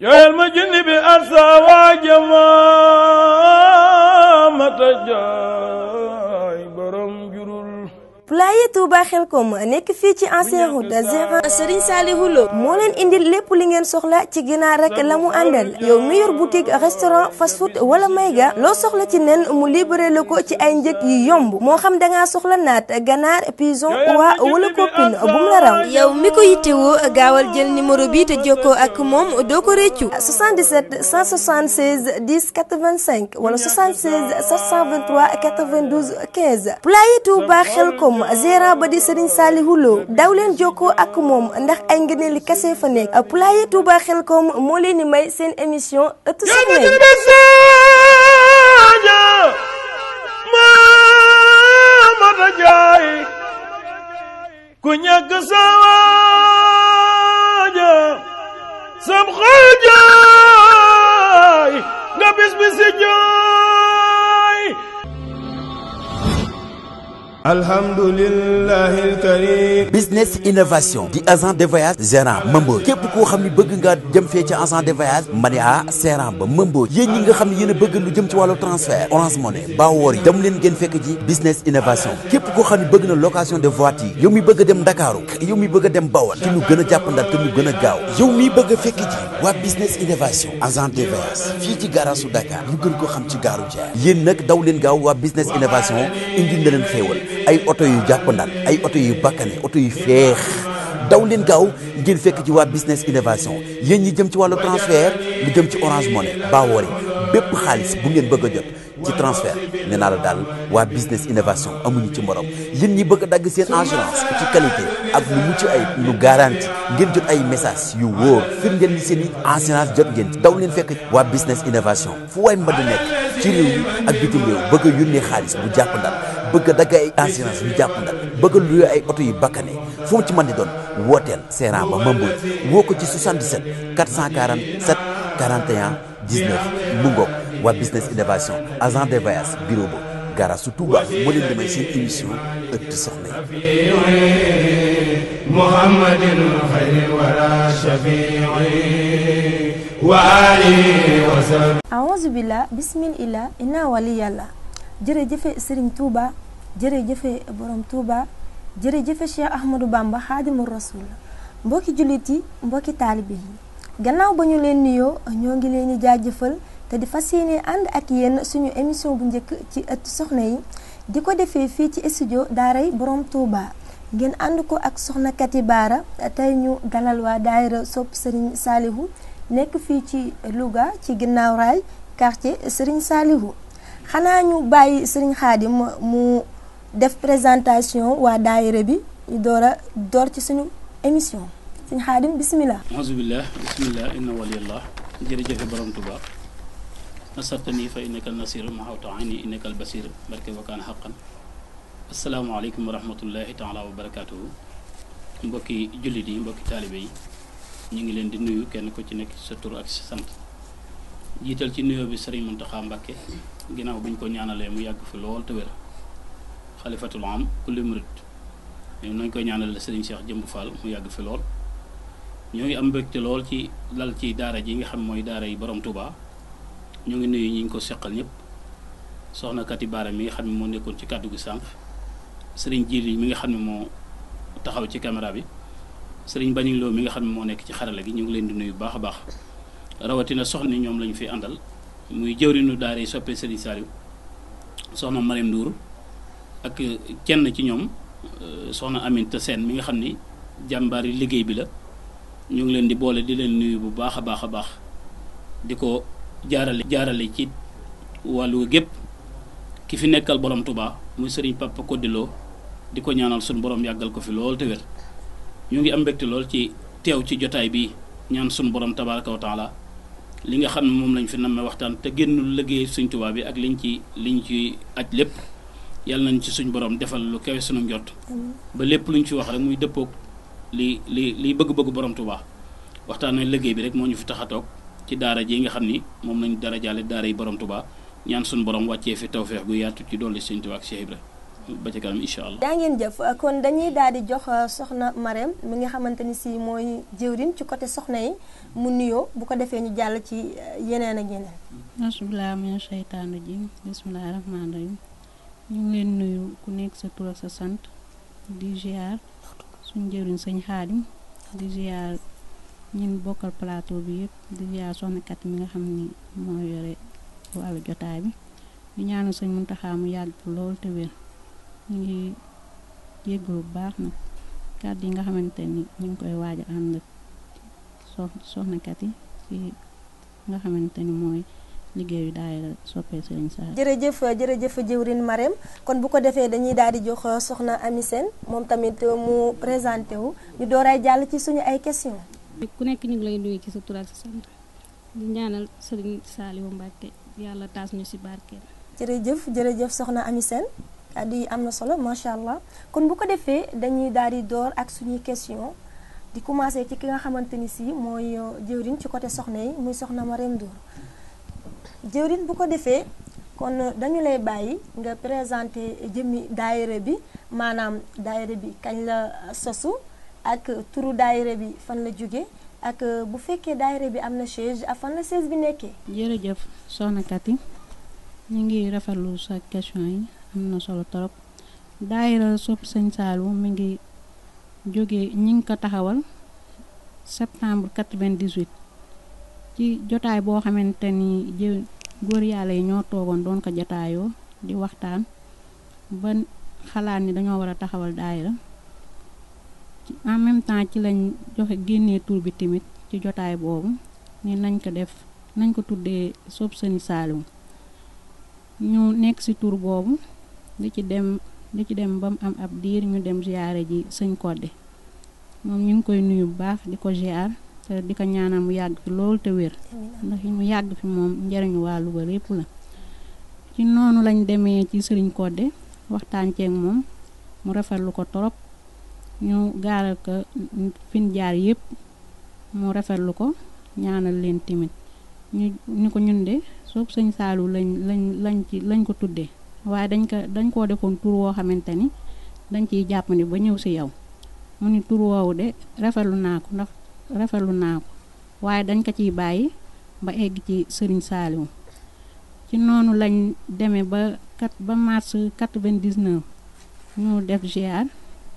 jooyal ma junni bi arsa waa jamaamata jooy borom jurul. Poulailler Touba Xelkom nekk fii ci ancien route gérant Serigne Saliou Lo moo leen indil lépp li ngeen soxla ci ginaar rek la mu àndal. yow mi yor boutique restaurant fast food wala mayga loo soxla ci nen mu libéré la ko ci ay njëg yu yomb moo xam dangaa soxla naat ganaar pigeon waa wala copine bu mu la raw. yow mi ko yittewoo gaawal jël numéro bi te jokkoo ak moom doo ko réccu 77 176 10 85 wala 76 723 92 15 Poulailler Touba Xelkom gérant ba di Serigne Saliou Lo daw leen jokkoo ak moom ndax ay ngëneel li kese fa nekk. Poulailler Touba Xelkom moo leen di may seen émission ëttu soxna yi. ku ñàkk sa waaja sam xol jooy nga bis bisi jooy. alhamdulillahil karim. business innovation di agent de voyage gérant Mambo képp koo xam ne bëgg nga jëm fee ci agent de voyage ma ne gérant ba Mambo yéen ñi nga xam ne yéen a bëgg lu jëm ci wàllu transfert Orange Money Bawor yi dem leen ngeen fekk ji business innovation képp koo xam ne bëgg na location de voiture yow mi bëgg a dem Ndakaaru yow mi bëgg a dem Bawol te ñu gën a jàppandal te ñu gën a gaaw yow mi bëgg a fekk ji waa business innovation agent de voyage fii ci garage su Dakar ñu gën ko xam ci gaaru Jaay yéen nag daw leen gaaw waa business innovation indi na leen xéewal ay oto yu jàppandal ay oto yu bakkane oto yu feex daw leen gaaw ngeen fekk ci waa business innovation yéen ñi jëm ci wàllu transfert lu jëm ci Orange Money Bawor yi bépp xaalis bu ngeen bëgg a jot ci transfert nee naa la daal waa business innovation amuñu ci morom yéen ñi bëgg a dagg seen assurance ci qualité ak lu mucc ay lu garanti ngeen jot ay message yu wóor fir ngeen ni seen i assurance jot ngeen ci daw leen fekk waa business innovation fu waay mba di nekk ci réew mi ak bitim réew bëgg a yónnee xaalis bu jàppandal bëgg a dagg ay assurance yu jàppandal bëgg a luye ay oto yu bakkane fu mu ci mën di doon wooteel Seran ba Mamboy woo ko ci 77 447 41 19 mu ngoog waa business innovation agent de voyage bureau ba gara su Touba moo leen demee seen émission ëttu soxna yi muhammadin xayril wara shafi'i wa alihi wa sallam. a'uuzu billah bismillah inna wali yàlla jërëjëfe Serigne Touba jërëjëfe borom Touba jërëjëfe Cheikh Ahmadou Bamba Xaadimu Rasul mbokki jullit yi mbokki taalibe yi gannaaw ba ñu leen nuyoo ñoo ngi leen di jaajëfal te di fas yéene ànd ak yéen suñu émission bu njëkk ci ëttu soxna yi di ko defee fii ci studio Daray borom Touba ngeen ànd ko ak soxna Kati Baara tey ñu dalal waa daayira sopp Serigne Saliou nekk fii ci Louga ci ginnaaw raay quartier Serigne Saliou xanaa ñu bàyyi Serigne Khadim mu def présentation waa daayira bi ñu door ci suñu émission Serigne Khadim bismillah. auzubillah bismillah inna waliyallah jërëjëfe borom Touba nasartani fa innaka nasir mahawta ayni innaka albasir barke wakaan xaqan asalaamaaleykum wa rahmatullahi taala wa barakatuhu mbokki jullit yi mbokki taalibe yi ñu ngi leen di nuyu kenn ko ci nekk sa tur ak sa sant jiital ci nuyoo bi Serigne Mountakha Mbacké ginnaaw bi ñu ko ñaanalee mu yàgg fi lool te wér xalifatul am kulli murid ñoom nañ koy ñaanal Serigne Cheikh Jëmb Fall mu yàgg fi lool ñoo ngi am mbégte lool ci lal ci daara ji nga xam mooy daara yi borom Touba ñoo ngi nuyu ñi ngi ko seqal ñëpp soxna Kati Baara mi nga xam ne moo nekkoon ci kàddu gi sànq Serigne Jili mi nga xam ne moo taxaw ci caméra bi Serigne Bañing Lo mi nga xam ne moo nekk ci xarala gi ñu ngi leen di nuyu bu baax a baax rawatina soxna ñoom lañu fi àndal muy jëwrinu daara yi soppee Serigne Saliou soxna Mariam Ndour ak kenn ci ñoom soxna Aminta Sène mi nga xam ni jàmbaari liggéey bi la ñu ngi leen di boole di leen nuyu bu baax a baax a baax di ko jaarale ci wàllu gépp ki fi nekkal borom Touba muy Serigne Papa Kodiloo di ko ñaanal suñu borom yàggal ko fi lool te wér ñu ngi am mbégte lool ci teew ci jotaay bi ñaan suñu borom tabaraka wa taala li nga xam ne moom lañ fi nammee waxtaan te génnul liggéey suñ Touba bi ak liñ ci aj lépp yàlla nañ ci suñ borom defal lu kawe suñu njort ba lépp luñ fi wax rek muy dëppoog li bëgg-bëgg borom Touba waxtaan nañ liggéey bi rek moo ñu fi tax a toog ci daara ji nga xam ni moom lañ dara jaale daara yi borom Touba ñaan suñu borom wàccee fi tawfeex gu yaatu ci dolli Sëñ Touba ak Cheikh Ibra ba ci kanam incha allah. daa ngeen jëf kon dañuy daal di jox soxna Marème mi nga xamante ni si mooy jëwriñ ci côté soxna yi mu nuyoo bu ko defee ñu jàll ci yeneen ak yeneen. bismilaahi mina sheytaani rajiim bismillaahi rahmaani rahiim ñu ngi leen nuyu ku nekk sa tur ak sa sant di ziar suñu jëwriñ sëñ Xaadim di ziar ñun bokkal plateau bi yëpp di ziar soxna kat mi nga xam ni moo yore wàllu jotaay bi di ñaanal sëñ Muntaxa mu yàgg lool te wér. ñu ngi jéggalu bu baax nag kàddu yi nga xamante ni ñu ngi koy waaj a ànd soxnakat yi ci nga xamante ni mooy liggéeyu daayira Sopé Serigne Saliou. jërëjëf jëwriñ Marème kon bu ko defee dañuy daal di jox soxna Amy Sène moom tamit mu présenté wu ñu dooray jàll ci suñu ay question ku nekk ñu ngi lay nuyu ci sa tur ak sa sant di ñaanal Serigne Saliou Mbacke yàlla taas ñu ci barkeel. jërëjëf soxna Amy Sène kàddu yi am na solo macha allah kon bu ko defee dañuy daal di door ak suñuy question di commencé ci ki nga xamante ni si mooy jëwriñ ci côté soxna yi muy soxna Marème Ndour jëwriñ bu ko defee kon dañu lay bàyyi nga présenté jëmmi daayira bi maanaam daayira bi kañ la sosu ak turu daayira bi fan la jóge ak bu fekkee daayira bi am na siège ak fan la siège bi nekkee. jërëjëf soxna Kati ñu ngi rafetlu sa question yi. am na solo trop daayira Sopé Serigne Saliou mi ngi jógee ñi ngi ko taxawal septembre 98 ci jotaay boo xamante ni góor yàlla yi ñoo toogoon doon ko jotaayoo di waxtaan ba xalaat ni dañoo war a taxawal daayira en même temps ci lañ joxe génnee tur bi tamit ci jotaay boobu ni nañ ko tuddee Sopé Serigne Saliou ñu nekk ci tur boobu di ci dem ba mu am ab diir ñu dem ziyaare ji sëñ Kodde moom ñu ngi koy nuyu bu baax di ko ziar te di ko ñaanal mu yàgg fi loolu te wér ndax mu yàgg fi moom njariñu waa Louga lépp la ci noonu lañ demee ci sëriñ Kodde waxtaan ceeg moom mu rafetlu ko torop ñu gaaral ko fin jaar yépp mu rafetlu ko ñaanal leen timit ñu ko ñun de Sopé Serigne Saliou lañ ko tuddee waaye dañ koo defoon tur woo xamante ni dañ ciy jàppandi ba ñëw ci yow mu ni tur woowu de rafetlu naa ko waaye dañ ko ciy bàyyi ba egg ci Serigne Saliou ci noonu lañ demee ba mars 99 ñu def ziar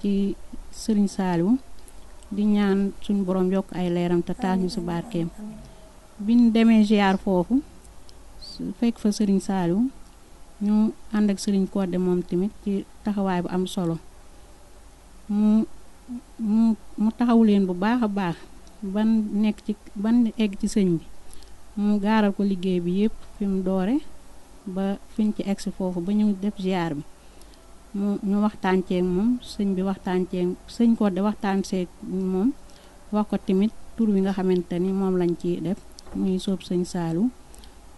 ci Serigne Saliou di ñaan suñu borom yokk ay leeram te taas ñu ci barkeem biñ demee ziar foofu fekk fa Serigne Saliou ñu ànd ak Serigne Kodde moom tamit ci taxawaay bu am solo mu taxawu leen bu baax a baax ban egg ci sëñ bi mu gaaral ko liggéey bi yépp fi mu doore ba fiñ ci egg si foofu ba ñu def ziar bi ñu waxtaan ceeg moom sëñ Kodde waxtaan ceeg moom wax ko tamit tur wi nga xamante ni moom lañ ci def muy Sopé Serigne Saliou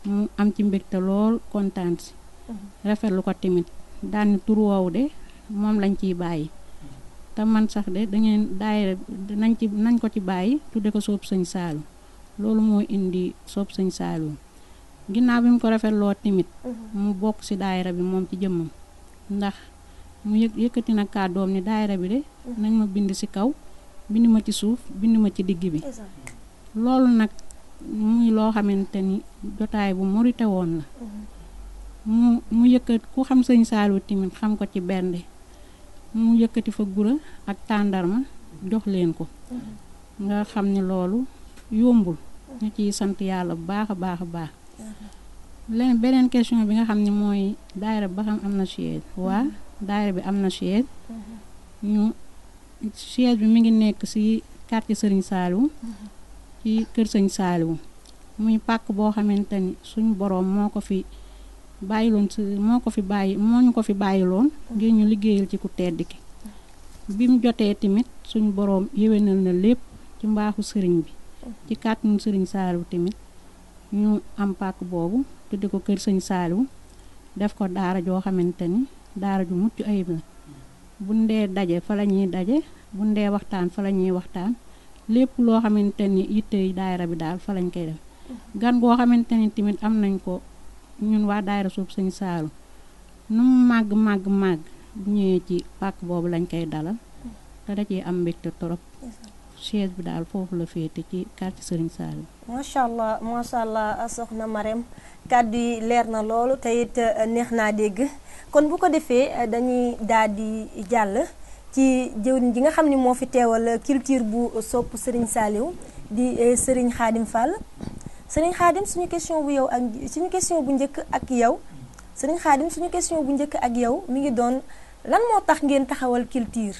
mu am ci mbégte lool kontaan si rafetlu ko tamit daan tur woowu de moom lañ ciy bàyyi te man sax de dangeen daayira nañ ko ci bàyyi tudde ko Sopé Serigne Saliou loolu moo indi Sopé Serigne Saliou ginnaaw bi mu ko rafetloo tamit mu bokk ci daayira bi moom ci jëmmam ndax mu yëkkati na kàddoom ni daayira bi de nañ ma bind ci kaw bind ma ci suuf bind ma ci digg bi loolu nag muy loo xamante ni jotaay bu murite woon la mu yëkkat ku xam Serigne Saliou tamit xam ko ci bernde mu yëkkati fa gura ak tàndarma jox leen ko nga xam ni loolu yombul ñu ciy sant yàlla bu baax a baax beneen question bi nga xam ne mooy daayira ba xam am na siège waa daayira bi am na siège siège bi mi ngi nekk ci quartier Serigne Saliou ci kër Serigne Saliou muy pàkk boo xamante ni suñu boroom moo ñu ko fi bàyyiloon ngir ñu liggéeyal ci ku tedd ki bi mu jotee tamit suñu boroom yéwénal na lépp ci mbaaxu sëriñ bi ci kàttanu Serigne Saliou tamit ñu am pàkk boobu tudde ko kër Serigne Saliou def ko daara joo xamante ni daara ju mucc ayib la bu ndee daje fa la ñuy daje bu ndee waxtaan fa la ñuy waxtaan lépp loo xamante ni yittey daayira bi daal fa lañ koy def gan goo xamante ni tamit am nañ ko ñun waa daayira Sopé Serigne Saliou nu mu màgg bu ñëwee ci pàkk boobu lañ koy dalal te da ciy am mbégte trop chaise bi daal foofu la féete ci quartier Serigne Saliou. macha allah soxna Marème kàddu yi leer na loolu te it neex naa dégg kon bu ko defee dañuy daal di jàll ci jëwriñ ji nga xam ni moo fi teewal culture bu sopp Serigne Saliou di Serigne Khadim Fall. Serigne Khadim suñu question bu yow ak suñu question bu njëkk ak yow Serigne Khadim suñu question bu njëkk ak yow mi ngi doon lan moo tax ngeen taxawal culture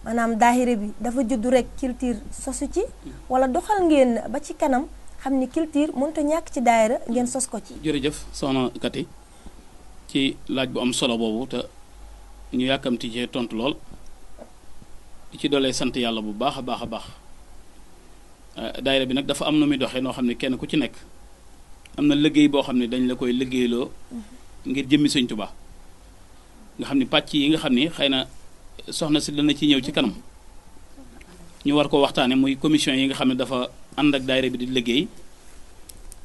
maanaam daahira bi dafa juddu rek culture sosu ci wala doxal ngeen ba ci kanam xam ni culture mënut a ñàkk ci daahira ngeen sos ko ci. jërëjëf soxna Kati ci laaj bu am solo boobu te ñu yàkkamti cee tontu lool di ci doolee sant yàlla bu baax a baax a baax daayira bi nag dafa am nu muy doxee noo xam ne kenn ku ci nekk am na liggéey boo xam ne dañ la koy liggéeyloo ngir jëmmi Sëñ Tuubaa nga xam ne pàcc yi nga xam ni xëy na soxna si dana ci ñëw ci kanam ñu war ko waxtaane muy commission yi nga xam ne dafa ànd ak daayira bi di liggéey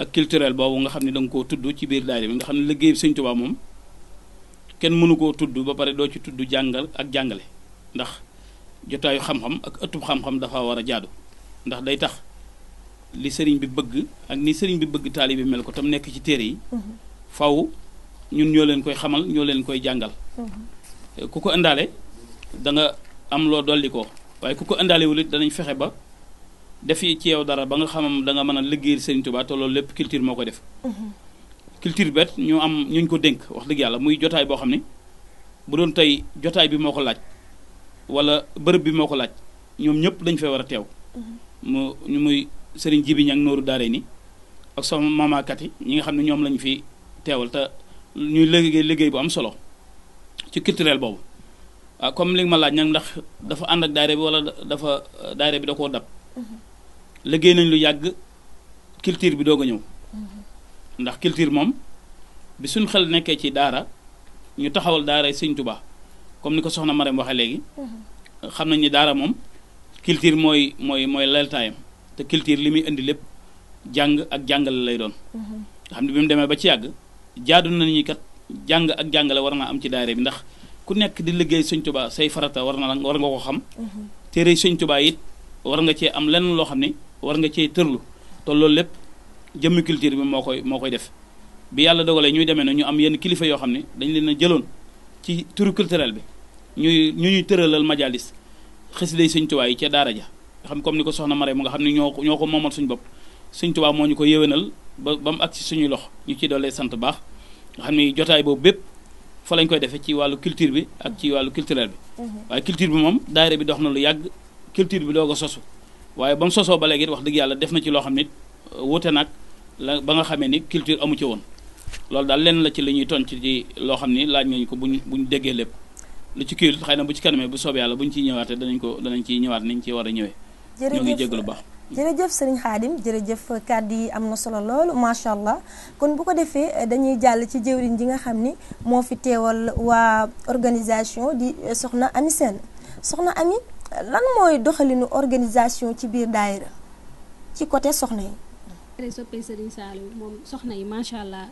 ak culturel boobu nga xam ne da nga koo tudd ci biir daayira bi nga xam ne liggéey bi Sëñ Tuubaa moom kenn mënu koo tudd ba pare doo ci tudd jàngal ak jàngale ndax jotaayu xam-xam ak ëttub xam-xam dafa war a jaadu ndax day tax li sëriñ bi bëgg ak ni sëriñ bi bëgg taalibe bi mel ko tam nekk ci téere yi faw ñun ñoo leen koy xamal ñoo leen koy jàngal ku ko indaale da nga am loo dolli ko waaye ku ko indaale wul it danañ fexe ba def ci yow dara ba nga xamam da nga mën a liggéeyal Sëriñ Tuubaa te loolu lépp culture moo koy def culture bet ñu am ñuñ ko dénk wax dëgg yàlla muy jotaay boo xam ne bu doon tey jotaay bi moo ko laaj wala bërëb bi moo ko laaj ñoom ñëpp dañ fay war a teew mu ñu muy sëriñ Jibi Ñang Nooru Daray ni ak sama mamakat yi ñi nga xam ne ñoom lañu fi teewal te ñuy liggéey bu am solo ci culturel boobu comme li nga ma laaj nag ndax dafa ànd ak daayira bi wala dafa daayira bi da koo dab liggéey nañ lu yàgg culture bi doog a ñëw ndax culture moom bi suñ xel nekkee ci daara ñu taxawal daara Sëñ Tuubaa comme ni ko soxna Marème waxee léegi xam nañ ni daara moom culture mooy laltaayam te culture li muy indi lépp jàng ak jàngale lay doon nga xam ne bi mu demee ba ci yàgg jaadu nañu kat jàng ak jàngale war naa am ci daayira bi ndax ku nekk di liggéey Sëñ Tuubaa say farata war nga ko xam téere Sëñ Tuubaa it war nga cee am lenn loo xam ne war nga cee tërlu te loolu lépp jëmmi culture bi moo koy def bi yàlla dogalee ñuy demee na ñu am yenn kilifa yoo xam ne dañ leen a jëloon ci turu culturel bi ñuy tëralal majalis xasiday Sëñ Tuubaa yi ca daara ja nga xam comme ni ko soxna Marème mu nga xam ne ñoo ko moomal suñu bopp Sëñ Tuubaa moo ñu ko yéwénal ba mu agsi suñuy lox ñu ci doolee sant baax nga xam ne jotaay boobu bépp fa lañ koy defee ci wàllu culture bi ak ci wàllu culturel bi waaye culture bi moom daayira bi dox na lu yàgg culture bi doog a sosu waaye ba mu sosoo ba léegi wax dëgg yàlla def na ci loo xam ne wuute nag la ba nga xamee ni culture amu ci woon loolu daal lenn la ci li ñuy tonc ci loo xam ni laaj ngañu ko buñ déggee lépp lu ci kiiwul xëy na bu ci kanamee bu soobee yàlla buñ ciy ñëwaatee danañ ciy ñëwaat niñ ci war a ñëwee ñoo ngi jégg lu baax jërëjëf sëriñ Khadim jërëjëf kàddu yi am na solo loolu macha allah kon bu ko defee dañuy jàll ci jëwriñ ji nga xam ni moo fi teewal waa organisation di soxna Ami Sène soxna Ami lan mooy doxalinu organisation ci biir daayira ci côté soxna yi. Sopé Serigne Saliou moom soxna yi macha allah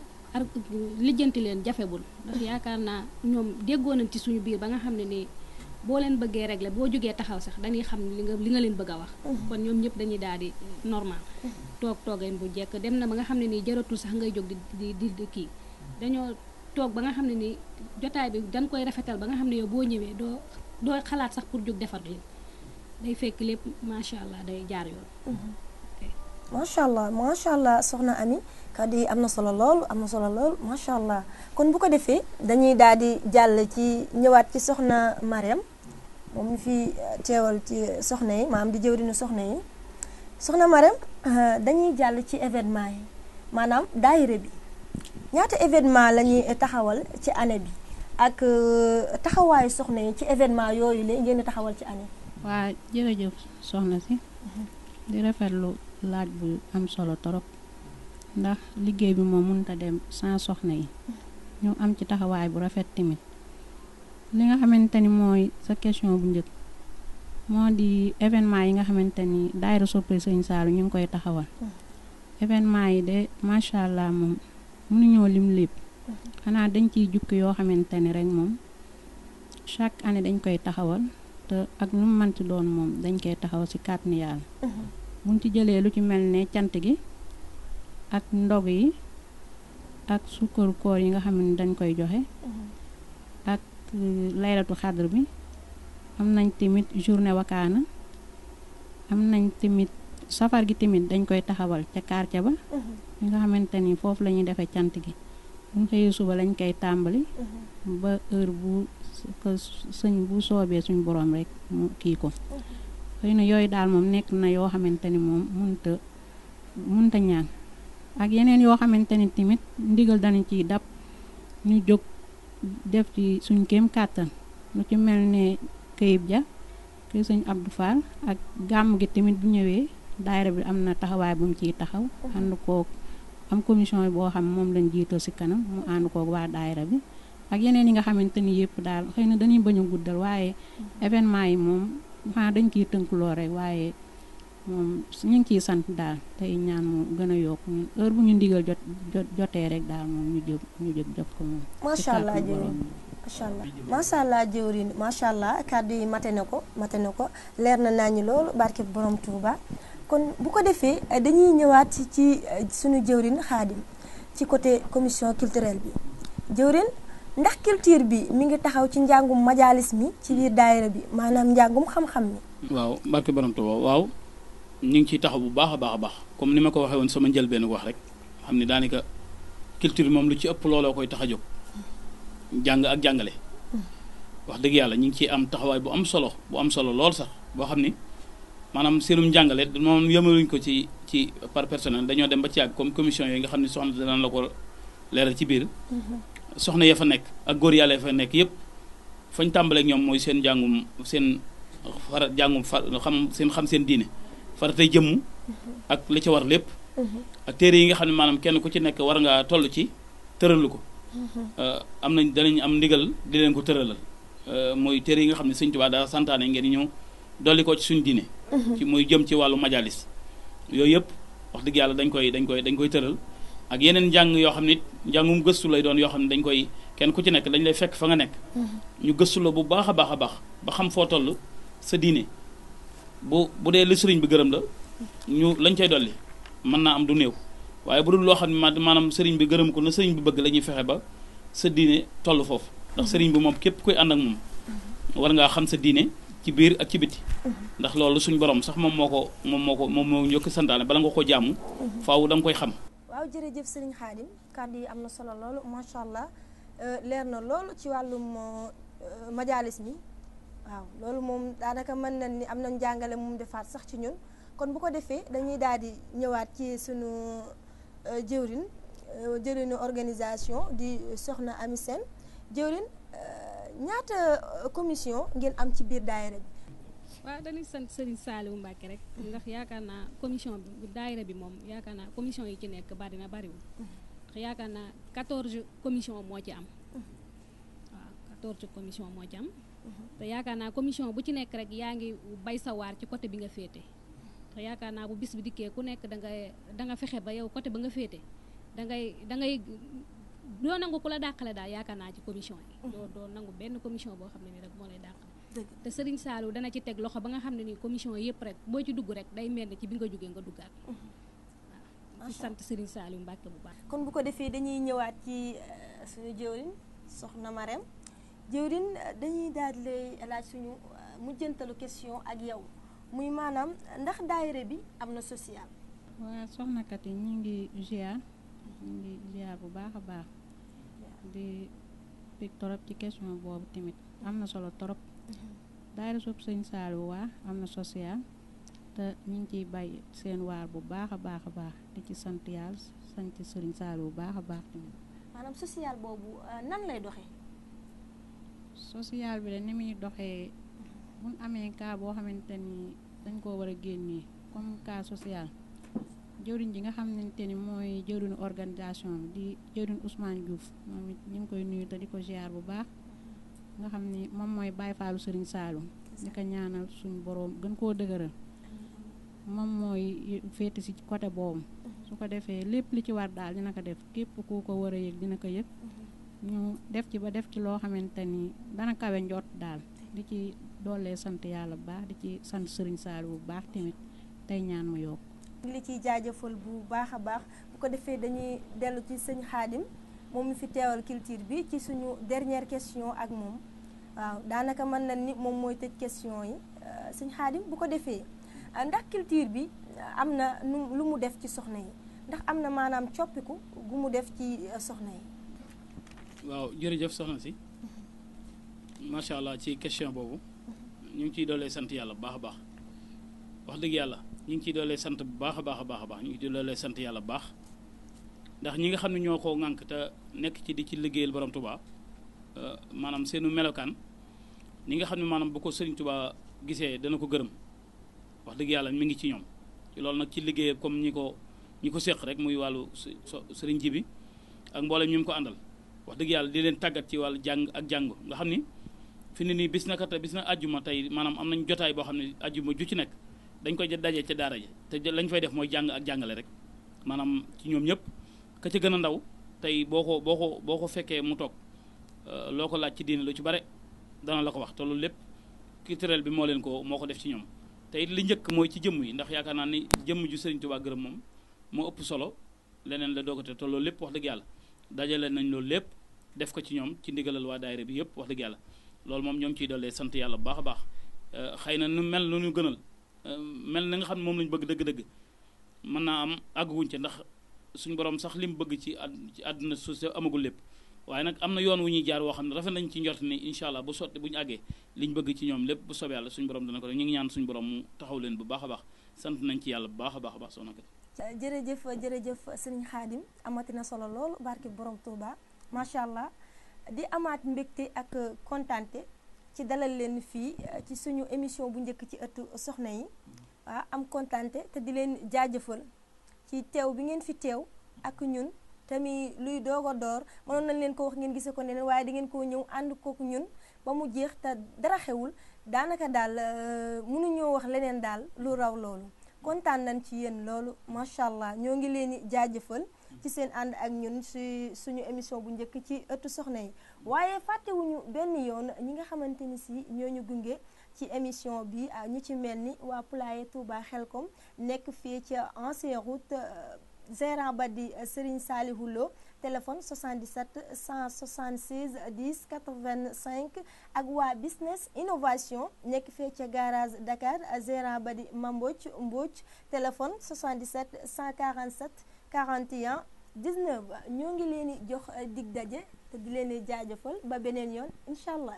lijjanti leen jafewul ndax yaakaar naa ñoom déggoo nañ ci suñu biir ba nga xam ne nii boo leen bëggee régler boo jógee taxaw sax dañuy xam li nga leen bëgg a wax kon ñoom ñëpp dañuy daal di normal toogeen bu jekk dem na ba nga xam ne nii jaratul sax ngay jóg di kii dañoo toog ba nga xam ne nii jotaay bi dañ koy rafetal ba nga xam ne yow boo ñëwee doo xalaat sax pour jóg defar leen day fekk lépp macha allah day jaar yoon macha allah soxna Ami kàddu yi am na solo lool macha allah kon bu ko defee dañuy daal di jàll ci ñëwaat ci soxna Marème moom mi fi teewal ci soxna yi maanaam di jëwriñu soxna yi soxna Marème dañuy jàll ci événement yi maanaam daayira bi ñaata événement la ñuy taxawal ci année bi ak taxawaayu soxna yi ci événement yooyu la ngeen di taxawal ci année. waa jërëjëf soxna si di rafetlu laaj bu am solo torop ndax liggéey bi moom mënut a dem sans soxna yi ñu am ci taxawaay bu rafet tamit li nga xamante ni mooy sa question bu njëkk moo di événement yi nga xamante ni daayira Sopé Serigne Saliou ñu ngi koy taxawal événement yi de macha allah moom mënuñoo lim lépp xanaa dañ ciy jukki yoo xamante ni rek moom chaque année dañ koy taxawal te ak lu mu mënti doon moom dañ koy taxaw ci kàttanu Yàlla. buñ ci jëlee lu ci mel ne cant gi ak ndog yi ak sukkaru koor yi nga xam ne dañ koy joxe ak laylatu xadr bi am nañ tamit journée wakaana am nañ tamit safar gi tamit dañ koy taxawal ca quartier ba ñi nga xamante ni foofu la ñuy defee cant gi buñ xëyee suba lañ koy tàmbali ba heure bu sëñ bu soobee suñ borom rek mu kii ko xëy na yooyu daal moom nekk na yoo xamante ni moom munta ñaan ak yeneen yoo xamante ni tamit ndigal dañu ciy dab ñu jóg def ci suñ kéem kàttan lu ci mel ne këyib ja kër sëñ Abdou Fall ak gàmm gi tamit bu ñëwee daayira bi am na taxawaay bu mu ciy taxaw ànd koog am commission boo xam moom lañ jiitoo ci kanam mu ànd koog waa daayira bi ak yeneen yi nga xamante ni yëpp daal xëy na dañuy bañ a guddal waaye événement yi moom xanaa dañ ciy tënkuloo rek waaye moom ñu ngi ciy sant daal tey ñaan mu gën a yokk ñun heure bu ñu ndigal jotee rek daal moom ñu jóg jot ko moom. macha allah jëwriñ macha allah jëwriñ macha allah kàddu yi mate na ko leer na naa ñu loolu barke borom Touba. kon bu ko defee dañuy ñëwaat ci suñu jëwriñ Xaadim ci côté commission culturelle bi jëwriñ ndax culture bi mi ngi taxaw ci njàngum majalis mi ci biir daayira bi maanaam njàngum xam-xam mi. waaw barke borom Touba waaw ñu ngi ciy taxaw bu baax a baax comme ni ma ko waxee woon sama njëlbeen wax rek xam ni daanaka culture bi moom lu ci ëpp looloo koy tax a jóg jàng ak jàngale wax dëgg yàlla ñu ngi ciy am taxawaay bu am solo lool sax boo xam ni maanaam seenum njàngale moom yëmaluñ ko ci par personnel dañoo dem ba ci àgg comme commission yooyu nga xam ne soxna danañ la ko leeral ci biir soxna ya fa nekk ak góor yàlla ya fa nekk yëpp fañ tàmbaleek ñoom mooy seen jàngum xam seen diine faratay jëmm ak li ci war lépp ak téere yi nga xam ne maanaam kenn ku ci nekk war ngaa toll ci tëralu ko danañ am ndigal di leen ko tëralal mooy téere yi nga xam ne Sëñ Tuubaa daa santaane ngeen ñëw dolli ko ci suñ diine ci muy jëm ci wàllu majalis yooyu yëpp wax dëgg yàlla dañ koy tëral ak yeneen njàng yoo xam ne njàngum gëstu lay doon yoo xam ne dañ koy kenn ku ci nekk dañ lay fekk fa nga nekk ñu gëstu la bu baax a baax ba xam foo toll sa diine bu dee li sëriñ bi gërëm la ñu lañ cay dolli mën naa am du néew waaye bu dul loo xam ne maanaam sëriñ bi gërëm ko na sëriñ bi bëgg la ñuy fexe ba sa diine toll foofu ndax sëriñ bi moom képp koy ànd ak moom war ngaa xam sa diine ci biir ak ci biti ndax loolu suñ borom sax moom moo njëkk santaane bala nga ko jàmm faaw da nga koy xam. waaw jërëjëf sëriñ Xaadim kàddu yi am na solo loolu macha allah leer na loolu ci wàllum majalis mi waaw loolu moom daanaka mën nañ ni am nañ jàngale moom defaat sax ci ñun kon bu ko defee dañuy daal di ñëwaat ci sunu jëwriñu organisation di Sokhna Amy Sène jëwriñ ñaata commission ngeen am ci biir daayira bi. waaw dañuy sant Serigne Saliou Mbacke rek ndax yaakaar naa commission bi daayira bi moom yaakaar naa commission yi ci nekk bariwul ndax yaakaar naa 14 commission moo ci am waaw 14 commission moo ci am te yaakaar naa commission bu ci nekk rek yaa ngi bay sa waar ci côté bi nga féete te yaakaar naa bu bis bi dikkee ku nekk da nga fexe ba yow côté ba nga féete da ngay doo nangu ku la dàqale daal yaakaar naa ci commission yi doo nangu benn commission boo xam ne ni rek moo lay dàqale te Serigne Saliou dana ci teg loxo ba nga xam ne ni commission yëpp rek boo ci dugg rek day mel ni ci bi nga jógee nga duggaat waaw ci sant Serigne Saliou Mbacke bu baax kon bu ko defee dañuy ñëwaat ci suñu jëwriñ Sokhna Marème jëwriñ dañuy daal di lay laaj suñu mujjantalu question ak yow muy maanaam ndax daayira bi am na social. waaw soxna kat yi ñu ngi ziar bu baax a baax di bég torop ci question boobu tamit am na solo torop daayira Sopp Sëñ Saliou waa am na social te ñu ngi ciy bay seen waar bu baax a baax di ci sant yàlla sant Sëriñ Saliou bu baax a baax tamit. maanaam social boobu nan lay doxee. social bi de ni muy doxee buñ amee cas boo xamante ni dañ koo war a génnee comme cas social jëwriñ ji nga xamante ni mooy jëwriñu organisation di jëwriñ Ousmane Diouf moom it ñu ngi koy nuyu te di ko ziar bu baax nga xam ni moom mooy Baye Fallou Serigne Saliou di ko ñaanal suñu boroom gën koo dëgëral moom mooy féete ci côté boobu su ko defee lépp li ci war daal dina ko def képp ku ko war a yëg dina ko yëg ñu def ci ba def ci loo xamante ni dana kawe njot daal di ci doolee sant yàlla bu baax di ci sant Serigne Saliou bu baax tamit tey ñaan mu yokk li ciy jaajëfal bu baax a baax bu ko defee dañuy dellu ci sëñ Xaadim moom mi fi teewal culture bi ci suñu dernière question ak moom waaw daanaka mën na ni moom mooy tëj question yi sëñ Xaadim bu ko defee ndax culture bi am na lu mu def ci soxna yi ndax am na maanaam coppiku gu mu def ci soxna yi. waaw jërëjëf soxna si macha allah ci question boobu ñu ngi ciy doolee sant yàlla bu baax a baax wax dëgg yàlla ñu ngi ciy doolee sant bu baax a baax a baax a baax ñu ngi ciy doolee sant yàlla bu baax ndax ñi nga xam ne ñoo ko ŋànk te nekk ci di ci liggéeyal borom Touba maanaam seenu melokaan ñi nga xam ne maanaam bu ko Serigne Touba gisee dana ko gërëm wax dëgg yàlla mi ngi ci ñoom ci loolu nag ci liggéey comme ñi ko séq rek muy wàllu Serigne ji bi ak mboolem ñu mu ko àndal wax dëgg yàlla di leen tàggat ci wàllu jàng ak jàngu nga xam ni fi ne nii bis na àjjuma tey maanaam am nañ jotaay boo xam ne àjjuma ju ci nekk dañ koy daje ca daara ji te lañ fay def mooy jàng ak jàngale rek maanaam ci ñoom ñëpp ka ca gën a ndaw tey boo ko fekkee mu toog loo ko laaj ci diine lu ci bare dana la ko wax te loolu lépp culturel bi moo ko def ci ñoom te it li njëkk mooy ci jëmm yi ndax yaakaar naa ni jëmm ju Serigne Touba gërëm moom moo ëpp solo leneen la doogate te loolu lépp wax dëgg yàlla dajale nañ loolu lépp def ko ci ñoom ci ndigalal waa daayira bi yëpp wax dëgg yàlla loolu moom ñoo ngi ciy dollee sant yàlla bu baax a baax xëy na nu mel nu ñu gënal mel na nga xam ne moom lañu bëgg dëgg-dëgg mën naa am àgguwuñ ca ndax suñu borom sax li mu bëgg ci àdduna suuf amagul lépp waaye nag am na yoon wu ñuy jaar woo xam ne rafet nañ ci njort ni incha allah bu sotti bu ñu àggee liñ bëgg ci ñoom lépp bu soobee yàlla suñu borom dana ko def ñu ngi ñaan suñu borom mu taxaw leen bu baax a baax sant nañ ci yàlla bu baax a baax a baax soxna Kati. jërëjëf Serigne Khadim amatina solo lool barki borom Touba macha allah di amaat mbégte ak kontante ci dalal leen fii ci suñu émission bu njëkk ci ëttu soxna yi am kontante te di leen jaajëfal ci teew bi ngeen fi teew ak ñun tamit luy doog a door mënoon nañ leen ko wax ngeen gisee ko ne waaye di ngeen koo ñëw ànd kook ñun ba mu jeex te dara xewul daanaka daal mënuñoo wax leneen daal lu raw loolu kontaan nañ ci yéen loolu macha allah ñoo ngi leen di jaajëfal ci seen ànd ak ñun si suñu émission bu njëkk ci ëttu soxna yi waaye fàttewuñu benn yoon ñi nga xamante ni si ñoo ñu gunge ci émission bi ñu ci mel ni waa Poulailler Touba Xelkom nekk fii ci ancienne route gérant ba di Serigne Saliou Lo téléphone 77 176 10 85 ak waa business innovation nekk fee ca garage Dakar gérant ba di Mambodj téléphone 77 147 41 19 ñoo ngi leen di jox dig daje te di leen di jaajëfal ba beneen yoon incha allah.